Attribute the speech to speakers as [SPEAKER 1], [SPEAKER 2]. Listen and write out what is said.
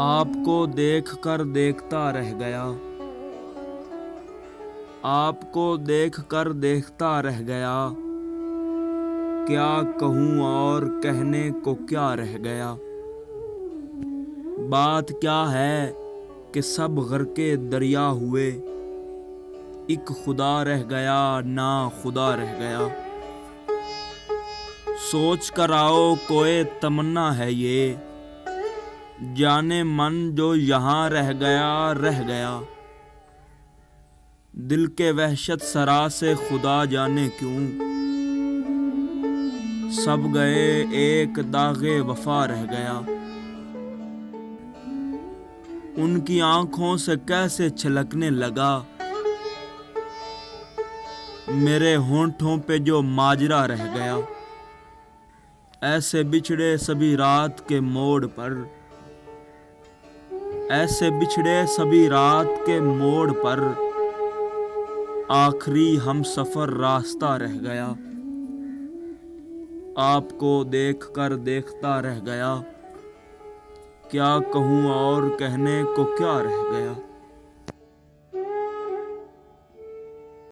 [SPEAKER 1] आपको देखकर देखता रह गया, आपको देखकर देखता रह गया। क्या कहूँ और कहने को क्या रह गया। बात क्या है कि सब गरके दरिया हुए, एक खुदा रह गया ना खुदा रह गया। सोच कर आओ कोई तमन्ना है ये, जाने मन जो यहाँ रह गया। दिल के वहशत सरा से खुदा जाने क्यों, सब गए एक दागे वफा रह गया। उनकी आंखों से कैसे छलकने लगा, मेरे होंठों पे जो माजरा रह गया। ऐसे बिछड़े सभी रात के मोड़ पर, ऐसे बिछड़े सभी रात के मोड़ पर, आखिरी हम सफर रास्ता रह गया। आपको देखकर देखता रह गया, क्या कहूँ और कहने को क्या रह गया।